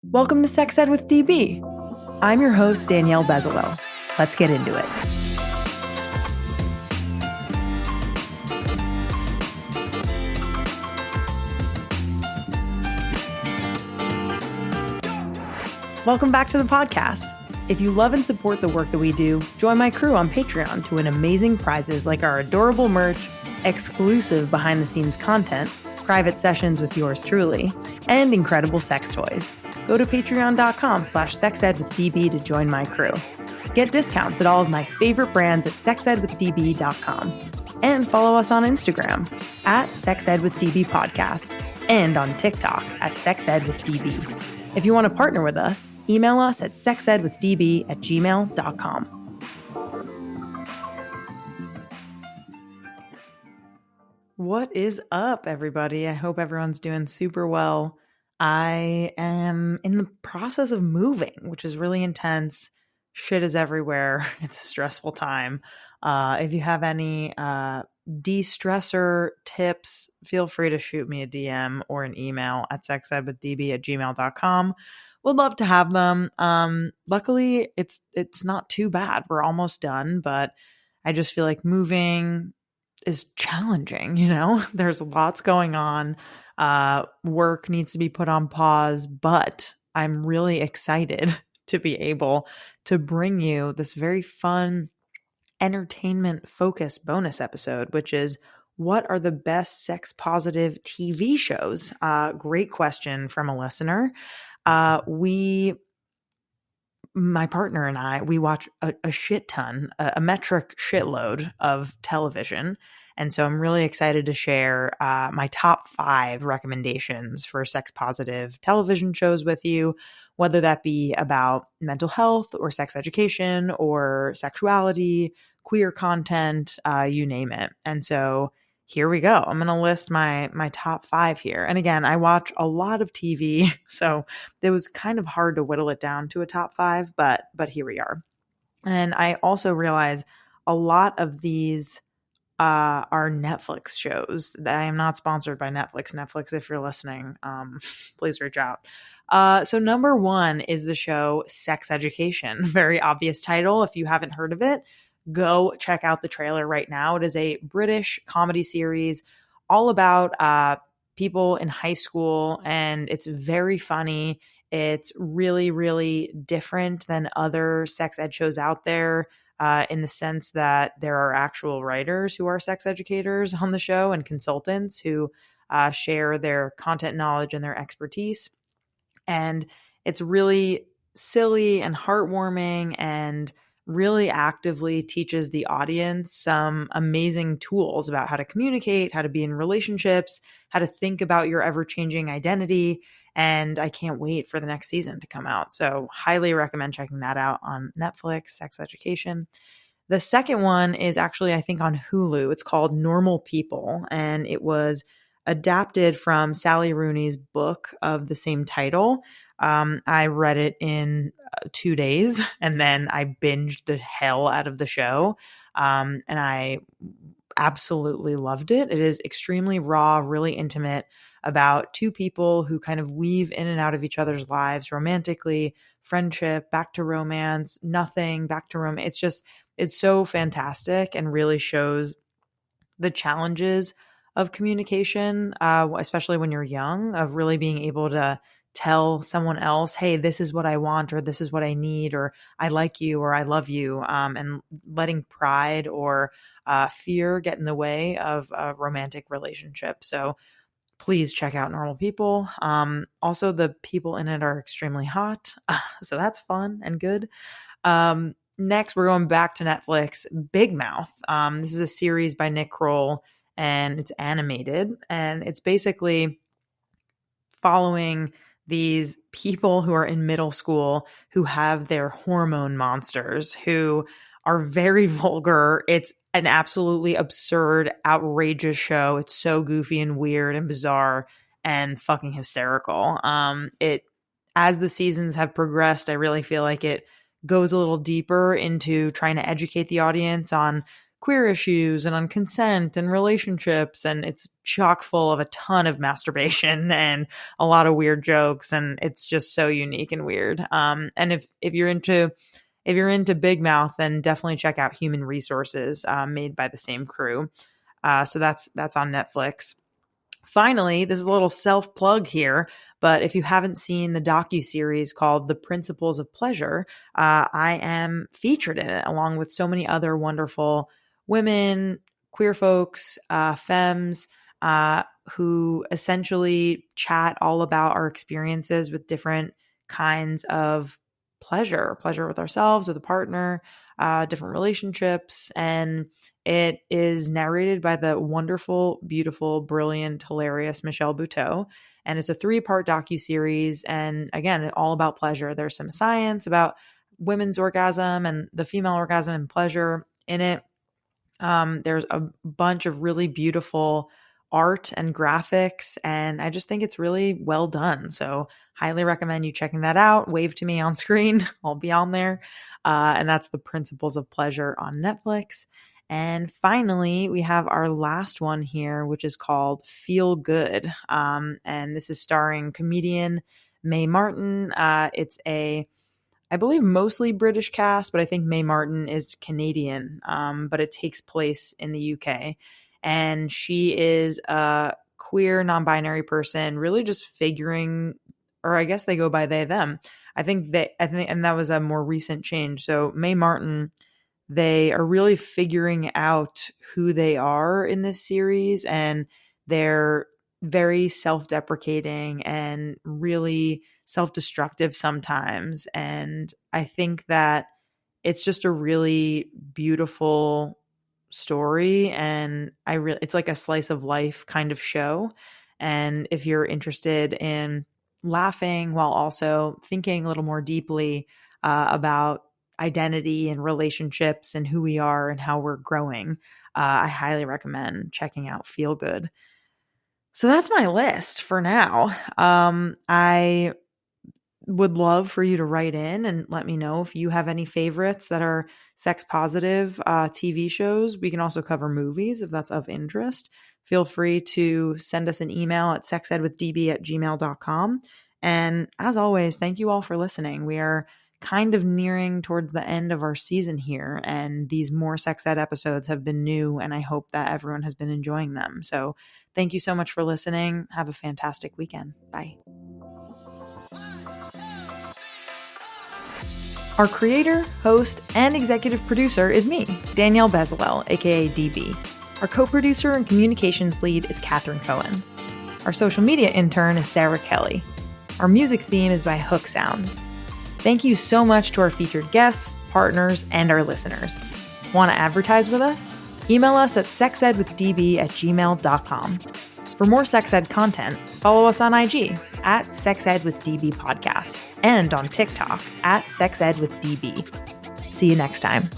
Welcome to Sex Ed with DB. I'm your host, Danielle Bezalel. Let's get into it. Welcome back to the podcast. If you love and support the work that we do, join my crew on Patreon to win amazing prizes like our adorable merch, exclusive behind-the-scenes content, private sessions with yours truly, and incredible sex toys. Go to patreon.com/sexedwithdb to join my crew. Get discounts at all of my favorite brands at sexedwithdb.com. And follow us on Instagram at sexedwithdb podcast and on TikTok at sexedwithdb. If you want to partner with us, email us at sexedwithdb@gmail.com. What is up, everybody? I hope everyone's doing super well. I am in the process of moving, which is really intense. Shit is everywhere. It's a stressful time. If you have any de-stressor tips, feel free to shoot me a DM or an email at sexedwithdb@gmail.com. Would love to have them. Luckily, it's not too bad. We're almost done, but I just feel like moving is challenging, you know? There's lots going on. Work needs to be put on pause, but I'm really excited to be able to bring you this very fun, entertainment-focused bonus episode, which is what are the best sex-positive TV shows? Great question from a listener. My partner and I, we watch a shit ton, a metric shitload of television. And so I'm really excited to share my top 5 recommendations for sex positive television shows with you, whether that be about mental health or sex education or sexuality, queer content, you name it. And so here we go. I'm going to list my top 5 here. And again, I watch a lot of TV, so it was kind of hard to whittle it down to a top 5, but here we are. And I also realize a lot of these are Netflix shows. I am not sponsored by Netflix. Netflix, if you're listening, please reach out. So number 1 is the show Sex Education. Very obvious title. If you haven't heard of it, go check out the trailer right now. It is a British comedy series all about people in high school, and it's very funny. It's really, really different than other sex ed shows out there in the sense that there are actual writers who are sex educators on the show and consultants who share their content knowledge and their expertise. And it's really silly and heartwarming and really actively teaches the audience some amazing tools about how to communicate, how to be in relationships, how to think about your ever-changing identity. And I can't wait for the next season to come out. So highly recommend checking that out on Netflix, Sex Education. The second one is actually, I think, on Hulu. It's called Normal People, and it was adapted from Sally Rooney's book of the same title. I read it in 2 days, and then I binged the hell out of the show, and I absolutely loved it. It is extremely raw, really intimate, about 2 people who kind of weave in and out of each other's lives romantically, friendship, back to romance, nothing, back to romance. It's so fantastic and really shows the challenges of communication, especially when you're young, of really being able to tell someone else, hey, this is what I want, or this is what I need, or I like you, or I love you, and letting pride or fear get in the way of a romantic relationship. So please check out Normal People. Also, the people in it are extremely hot, so that's fun and good. Next, we're going back to Netflix, Big Mouth. This is a series by Nick Kroll, and it's animated, and it's basically following these people who are in middle school who have their hormone monsters, who are very vulgar. It's an absolutely absurd, outrageous show. It's so goofy and weird and bizarre and fucking hysterical. As the seasons have progressed, I really feel like it goes a little deeper into trying to educate the audience on queer issues and on consent and relationships. And it's chock full of a ton of masturbation and a lot of weird jokes. And it's just so unique and weird. And if you're into Big Mouth, then definitely check out Human Resources, made by the same crew. So that's on Netflix. Finally, this is a little self-plug here, but if you haven't seen the docuseries called The Principles of Pleasure, I am featured in it along with so many other wonderful women, queer folks, femmes, who essentially chat all about our experiences with different kinds of pleasure with ourselves, with a partner, different relationships. And it is narrated by the wonderful, beautiful, brilliant, hilarious Michelle Buteau. And it's a 3-part docuseries. And again, all about pleasure. There's some science about women's orgasm and the female orgasm and pleasure in it. There's a bunch of really beautiful art and graphics, and I just think it's really well done. So highly recommend you checking that out. Wave to me on screen. I'll be on there. And that's The Principles of Pleasure on Netflix. And finally, we have our last one here, which is called Feel Good. And this is starring comedian Mae Martin. It's I believe mostly British cast, but I think Mae Martin is Canadian, but it takes place in the UK. And she is a queer, non-binary person, really just figuring, or I guess they go by they, them. I think, and that was a more recent change. So Mae Martin, they are really figuring out who they are in this series, and they're very self-deprecating and really self-destructive sometimes. And I think that it's just a really beautiful story, and it's like a slice of life kind of show. And if you're interested in laughing while also thinking a little more deeply about identity and relationships and who we are and how we're growing, I highly recommend checking out Feel Good. So that's my list for now. I would love for you to write in and let me know if you have any favorites that are sex positive TV shows. We can also cover movies if that's of interest. Feel free to send us an email at sexedwithdb@gmail.com. And as always, thank you all for listening. We are kind of nearing towards the end of our season here, and these more sex ed episodes have been new, and I hope that everyone has been enjoying them. So thank you so much for listening. Have a fantastic weekend. Bye. Our creator, host, and executive producer is me, Danielle Bezalel, aka DB. Our co-producer and communications lead is Cathren Cohen. Our social media intern is Sarah Kelly. Our music theme is by Hook Sounds. Thank you so much to our featured guests, partners, and our listeners. Want to advertise with us? Email us at sexedwithdb@gmail.com. For more sex ed content, follow us on IG at sexedwithdbpodcast and on TikTok at sexedwithdb. See you next time.